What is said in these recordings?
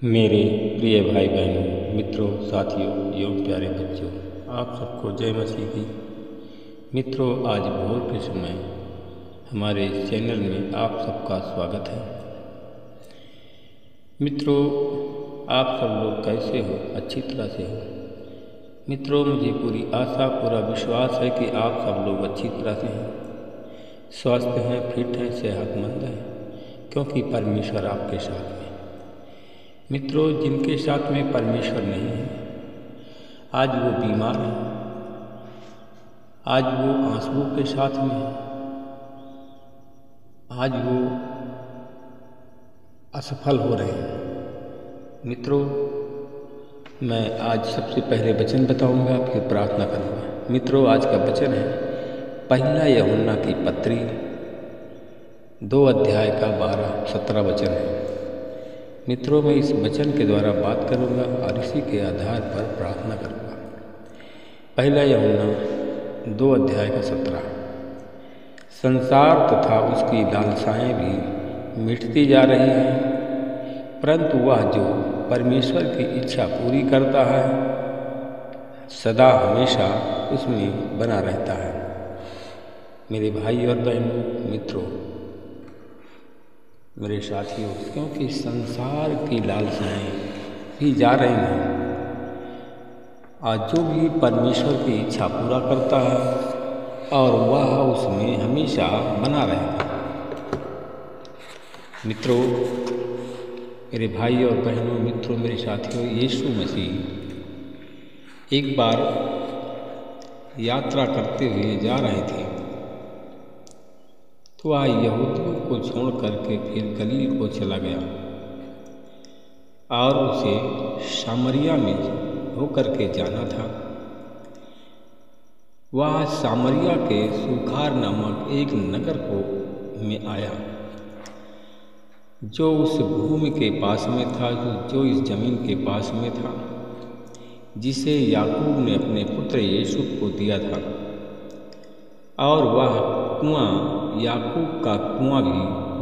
मेरे प्रिय भाई बहनों, मित्रों, साथियों एवं प्यारे बच्चों, आप सबको जय मसीह की। मित्रों, आज भोर के समय हमारे चैनल में आप सबका स्वागत है। मित्रों, आप सब लोग कैसे हो? अच्छी तरह से हो? मित्रों, मुझे पूरी आशा, पूरा विश्वास है कि आप सब लोग अच्छी तरह से हैं, स्वस्थ हैं, फिट हैं, सेहतमंद हैं, क्योंकि परमेश्वर आपके साथ है। मित्रों, जिनके साथ में परमेश्वर नहीं है, आज वो बीमार हैं, आज वो आंसुओं के साथ में है, आज वो असफल हो रहे हैं। मित्रों, मैं आज सबसे पहले वचन बताऊंगा, फिर प्रार्थना करूंगा। मित्रों, आज का वचन है पहला यूहन्ना की पत्री 2 अध्याय का 12-17 वचन है। मित्रों, मैं इस वचन के द्वारा बात करूंगा और इसी के आधार पर प्रार्थना करूंगा। पहला यूहन्ना 2 अध्याय का 17। संसार तथा उसकी लालसाएं भी मिटती जा रही हैं, परंतु वह जो परमेश्वर की इच्छा पूरी करता है सदा हमेशा उसमें बना रहता है। मेरे भाई और बहनों, मित्रों, मेरे साथियों, क्योंकि संसार की लालसाएं भी जा रही हैं, आज जो भी परमेश्वर की इच्छा पूरा करता है और वह उसमें हमेशा बना रहेगा। मित्रों, मेरे भाई और बहनों, मित्रों, मेरे साथियों, यीशु मसीह एक बार यात्रा करते हुए जा रहे थे, तो वह यहूदियों को छोड़ करके फिर गलील को चला गया और उसे सामरिया में होकर के जाना था। वह सामरिया के सुखार नामक एक नगर को में आया, जो उस भूमि के पास में था, जो इस जमीन के पास में था, जिसे याकूब ने अपने पुत्र यूसुफ को दिया था, और वह कुआं याकूब का कुआं भी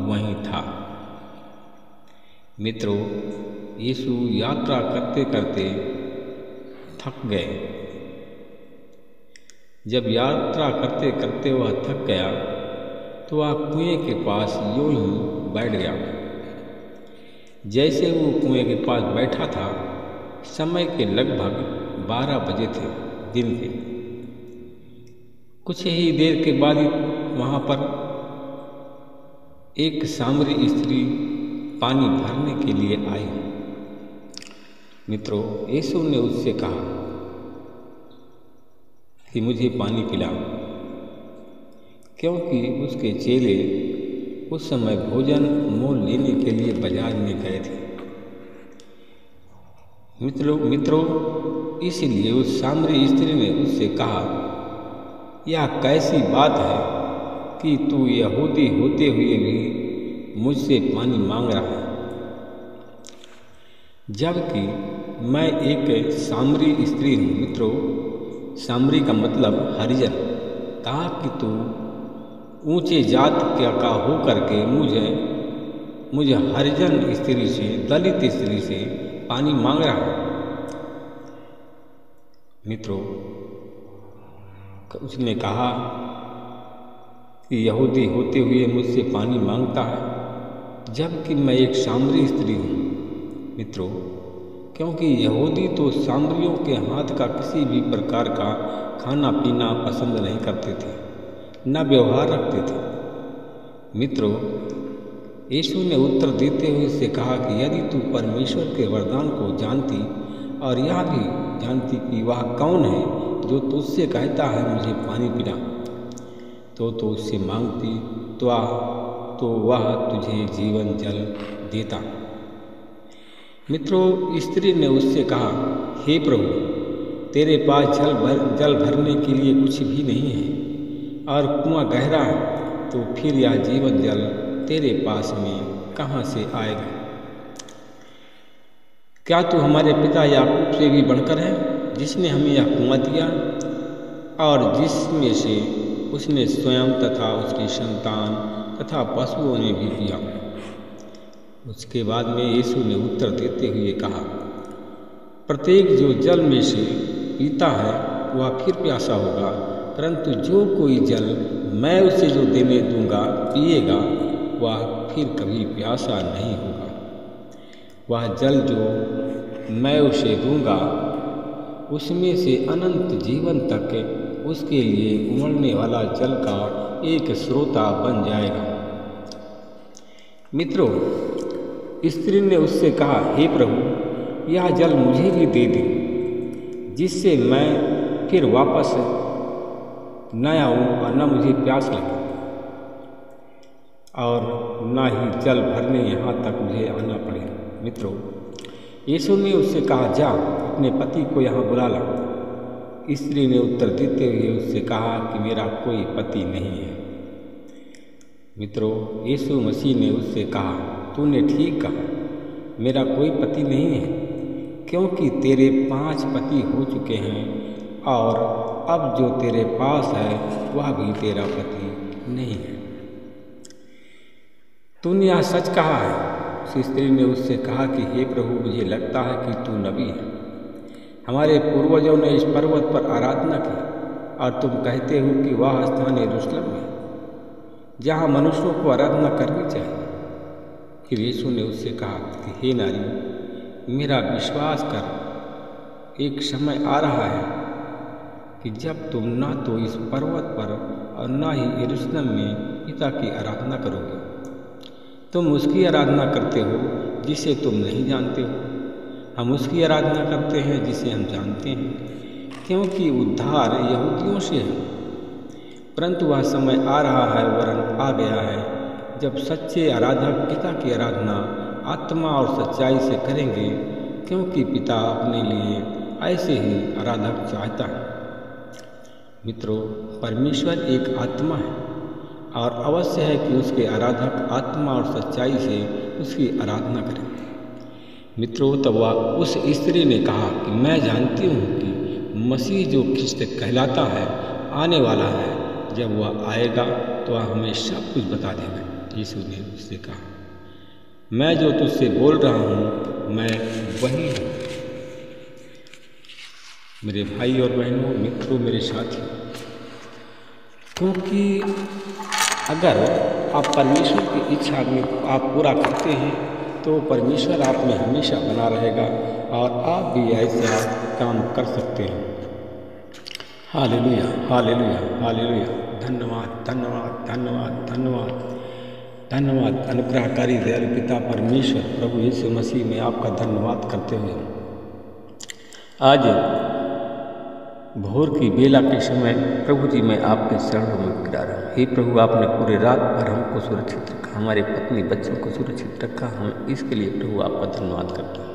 वहीं था। मित्रों, यीशु यात्रा करते करते थक गए। जब यात्रा करते करते वह थक गया तो वह कुएं के पास यूं ही बैठ गया। जैसे वो कुएं के पास बैठा था, समय के लगभग 12 बजे थे दिन के। कुछ ही देर के बाद वहाँ पर एक सामरी स्त्री पानी भरने के लिए आई। मित्रों, यीशु ने उससे कहा कि मुझे पानी पिला, क्योंकि उसके चेले उस समय भोजन मोल लेने के लिए बाजार में गए थे। मित्रों, इसलिए उस सामरी स्त्री ने उससे कहा, यह कैसी बात है कि तू यहूदी होते हुए भी मुझसे पानी मांग रहा है, जबकि मैं एक सामरी स्त्री हूँ। मित्रों, सामरी का मतलब हरिजन। कहा कि तू ऊंचे जात का हो करके मुझे हरिजन स्त्री से, दलित स्त्री से पानी मांग रहा है। मित्रों, उसने कहा कि यहूदी होते हुए मुझसे पानी मांगता है, जबकि मैं एक सामरी स्त्री हूँ। मित्रों, क्योंकि यहूदी तो सामरियों के हाथ का किसी भी प्रकार का खाना पीना पसंद नहीं करते थे, न व्यवहार रखते थे। मित्रों, यीशु ने उत्तर देते हुए उससे कहा कि यदि तू परमेश्वर के वरदान को जानती और यह भी जानती कि वह कौन है जो तुझसे कहता है मुझे पानी पिला, तो उससे मांगती तो वह तुझे जीवन जल देता। मित्रों, स्त्री ने उससे कहा, हे प्रभु, तेरे पास जल भरने के लिए कुछ भी नहीं है और कुआं गहरा है, तो फिर यह जीवन जल तेरे पास में कहाँ से आएगा? क्या तू हमारे पिता याकूब से भी बढ़कर है, जिसने हमें यह कुआं दिया और जिसमें से उसने स्वयं तथा उसकी संतान तथा पशुओं ने भी पिया? उसके बाद में यीशु ने उत्तर देते हुए कहा, प्रत्येक जो जल में से पीता है वह फिर प्यासा होगा, परंतु जो कोई जल मैं उसे जो देने दूंगा पिएगा वह फिर कभी प्यासा नहीं होगा। वह जल जो मैं उसे दूंगा उसमें से अनंत जीवन तक उसके लिए उमड़ने वाला जल का एक स्रोता बन जाएगा। मित्रों, स्त्री ने उससे कहा, हे प्रभु, यह जल मुझे भी दे दे, जिससे मैं फिर वापस न आऊँ और न मुझे प्यास लगे और न ही जल भरने यहाँ तक मुझे आना पड़े। मित्रों, यीशु ने उससे कहा, जा अपने पति को यहाँ बुला ला। स्त्री ने उत्तर देते हुए उससे कहा कि मेरा कोई पति नहीं है। मित्रों, यीशु मसीह ने उससे कहा, तूने ठीक कहा, मेरा कोई पति नहीं है, क्योंकि तेरे 5 पति हो चुके हैं और अब जो तेरे पास है वह भी तेरा पति नहीं है। तूने यह सच कहा है। उस स्त्री ने उससे कहा कि हे प्रभु, मुझे लगता है कि तू नबी है। हमारे पूर्वजों ने इस पर्वत पर आराधना की और तुम कहते हो कि वह स्थान यरूशलेम है जहाँ मनुष्यों को आराधना करनी चाहिए। फिर यीशु ने उससे कहा कि हे नारी, मेरा विश्वास कर, एक समय आ रहा है कि जब तुम ना तो इस पर्वत पर और ना ही यरूशलेम में पिता की आराधना करोगे। तुम उसकी आराधना करते हो जिसे तुम नहीं जानते हो, हम उसकी आराधना करते हैं जिसे हम जानते हैं, क्योंकि उद्धार यहूदियों से है। परंतु वह समय आ रहा है, वरन आ गया है, जब सच्चे आराधक पिता की आराधना आत्मा और सच्चाई से करेंगे, क्योंकि पिता अपने लिए ऐसे ही आराधक चाहता है। मित्रों, परमेश्वर एक आत्मा है और अवश्य है कि उसके आराधक आत्मा और सच्चाई से उसकी आराधना करें। मित्रों, तब वह उस स्त्री ने कहा कि मैं जानती हूँ कि मसीह जो ख्रिस्त कहलाता है आने वाला है, जब वह आएगा तो वह हमें सब कुछ बता देगा। यीशु ने उससे कहा, मैं जो तुझसे बोल रहा हूँ मैं वही हूँ। मेरे भाई और बहनों, मित्रों, मेरे साथी, क्योंकि अगर आप परमेश्वर की इच्छा में आप पूरा करते हैं तो परमेश्वर आप में हमेशा बना रहेगा और आप भी ऐसा काम कर सकते हैं। Hallelujah, hallelujah, hallelujah. धन्यवाद, धन्यवाद, धन्यवाद, धन्यवाद, धन्यवाद। अनुग्रहकारी दयालु पिता परमेश्वर प्रभु यीशु मसीह में आपका धन्यवाद करते हुए आज भोर की बेला के समय प्रभु जी मैं आपके चरणों में गिरा रहा हूँ। हे प्रभु, आपने पूरे रात भर हमको सुरक्षित रखा, हमारे पत्नी बच्चों को सुरक्षित रखा। हम इसके लिए प्रभु आपका धन्यवाद करते हैं।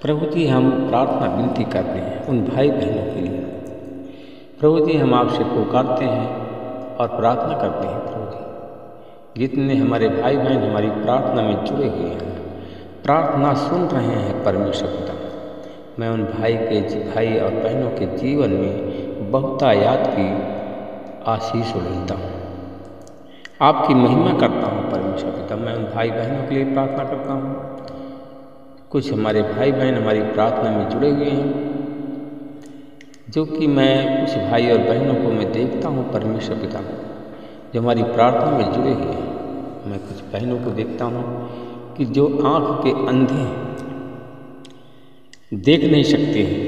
प्रभु जी, हम प्रार्थना विनती करते हैं उन भाई बहनों के लिए। प्रभु जी, हम आपसे पुकारते हैं और प्रार्थना करते हैं। प्रभु जी, जितने हमारे भाई बहन हमारी प्रार्थना में जुड़े हुए हैं, प्रार्थना सुन रहे हैं परमेश्वर पिता, मैं उन भाई और बहनों के जीवन में बहुतायत की आशीष उड़ेलता हूँ, आपकी महिमा करता हूँ परमेश्वर पिता। मैं उन भाई बहनों के लिए प्रार्थना करता हूँ। कुछ हमारे भाई बहन हमारी प्रार्थना में जुड़े हुए हैं, जो कि मैं कुछ भाई और बहनों को मैं देखता हूँ परमेश्वर पिता, जो हमारी प्रार्थना में जुड़े हुए हैं। मैं कुछ बहनों को देखता हूँ कि जो आँख के अंधे हैं, देख नहीं सकते हैं।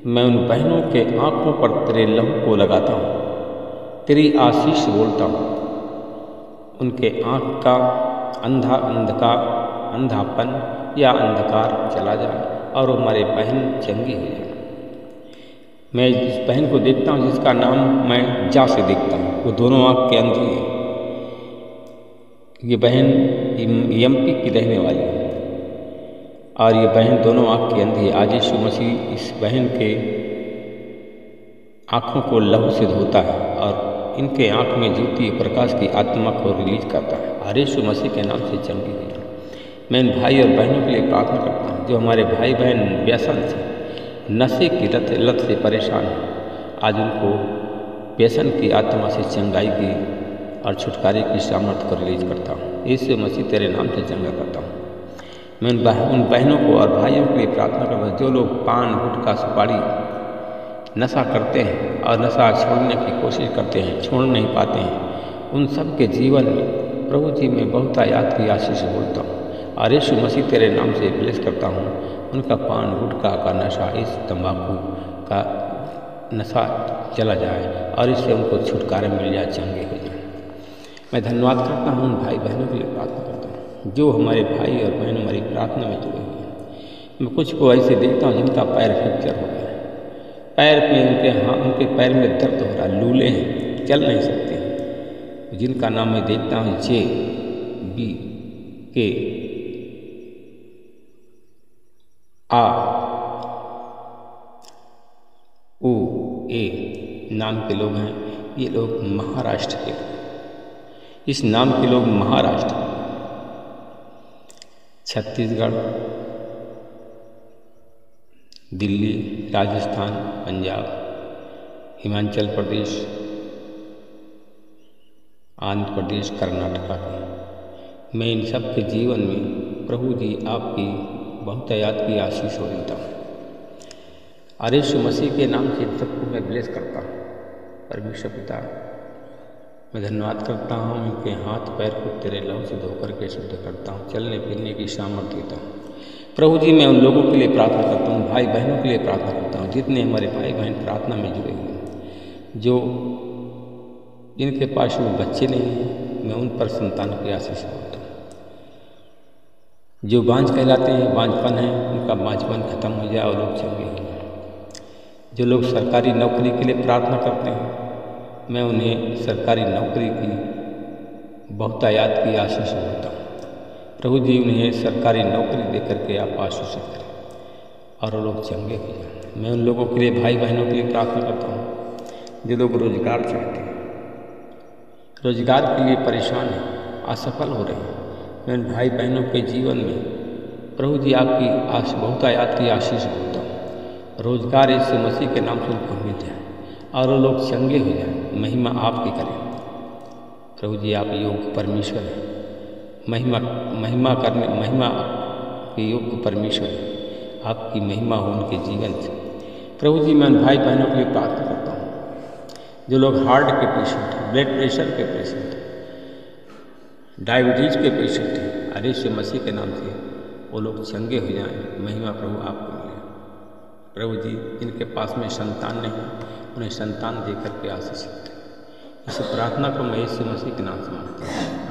मैं उन बहनों के आँखों पर तेरे लहू को लगाता हूँ, तेरी आशीष बोलता हूँ। उनके आँख का अंधापन या अंधकार चला जाए और हमारे बहन चंगी हो जाए। मैं जिस बहन को देखता हूँ जिसका नाम मैं जा से देखता हूँ, वो दोनों आँख के अंधी है। ये बहन एमपी की रहने वाली है और ये बहन दोनों आँख की अंधी है। आज यीशु मसीह इस बहन के आँखों को लहू से धोता है और इनके आँख में ज्योति प्रकाश की आत्मा को रिलीज करता है और यीशु मसीह के नाम से चंगी हुई है। मैं इन भाई और बहनों के लिए प्रार्थना करता हूँ जो हमारे भाई बहन व्यसन से, नशे की लत से परेशान हैं। आज उनको व्यसन की आत्मा से चंगाई की और छुटकारे की सामर्थ्य को रिलीज करता हूँ। यीशु मसीह तेरे नाम से चंगा करता हूँ। मैं उन बहनों को और भाइयों के लिए प्रार्थना करता हूँ जो लोग पान, गुटखा, सुपारी, नशा करते हैं और नशा छोड़ने की कोशिश करते हैं, छोड़ नहीं पाते हैं। उन सब के जीवन में प्रभु जी मैं बहुत आयात की आशीष बोलता हूँ और यीशु मसीह तेरे नाम से ब्लेस करता हूँ। उनका पान, गुटखा का नशा, इस तंबाकू का नशा चला जाए और इससे उनको छुटकारा मिल जाए, चंगे हो जाए। मैं धन्यवाद करता हूँ उन भाई बहनों के लिए प्रार्थना करता हूँ जो हमारे भाई और बहन हमारी प्रार्थना में जुड़े हुए हैं। मैं कुछ को ऐसे देखता हूँ जिनका पैर फ्रैक्चर हो गया, पैर में उनके पैर में दर्द हो रहा, लूले हैं, चल नहीं सकते हैं। जिनका नाम मैं देखता हूँ JBK OA नाम के लोग हैं। ये लोग महाराष्ट्र के, इस नाम के लोग महाराष्ट्र, छत्तीसगढ़, दिल्ली, राजस्थान, पंजाब, हिमाचल प्रदेश, आंध्र प्रदेश, कर्नाटका के। मैं इन सब के जीवन में प्रभु जी आपकी बहुत आयात की आशीष हो देता हूँ और यीशु मसीह के नाम से इन सबको मैं ब्लेस करता हूँ। परमेश्वर पिता, मैं धन्यवाद करता हूँ, इनके हाथ पैर को तेरे लहू से धोकर के शुद्ध करता हूँ, चलने फिरने की सामर्थ्य देता हूँ। प्रभु जी मैं उन लोगों के लिए प्रार्थना करता हूँ, भाई बहनों के लिए प्रार्थना करता हूँ जितने हमारे भाई बहन प्रार्थना में जुड़े हुए हैं, जो जिनके पास में बच्चे नहीं हैं, मैं उन पर संतान की आशीष बोलता हूँ। जो बांझ कहलाते हैं, बांझपन है, उनका बांझपन खत्म हो जाए और लोग चंगे हो जाए। जो लोग सरकारी नौकरी के लिए प्रार्थना करते हैं, मैं उन्हें सरकारी नौकरी की बहुत आयात की आशीष बोलता हूँ। प्रभु जी उन्हें सरकारी नौकरी देकर के आप आशीषित करें और वो लोग चंगे हो जाए। मैं उन लोगों के लिए, भाई बहनों के लिए प्रार्थना करता हूँ जो लोग रोजगार चाहते हैं, रोजगार के लिए परेशान हैं, असफल हो रहे हैं। मैं उन भाई बहनों के जीवन में प्रभु जी आपकी बहुत आयात की आशीष बोलता हूँ। रोजगार यीशु मसीह के नाम से उनको मिल जाए और वो लोग चंगे हो जाए। महिमा आपकी करें प्रभु जी, आप योग्य परमेश्वर हैं। महिमा के योग्य परमेश्वर है। आपकी महिमा हो उनके जीवन से। प्रभु जी मैं उन भाई बहनों के लिए प्रार्थना करता हूँ जो लोग हार्ट के पेशेंट हैं, ब्लड प्रेशर के पेशेंट हैं, डायबिटीज के पेशेंट हैं, और यीशु मसीह के नाम से वो लोग चंगे हो जाएं। महिमा प्रभु आपको मिले। प्रभु जी जिनके पास में संतान नहीं है, उन्हें संतान देकर के आशीषित करें। इस प्रार्थना को मैं यीशु मसीह के नाम से मांगता हूँ।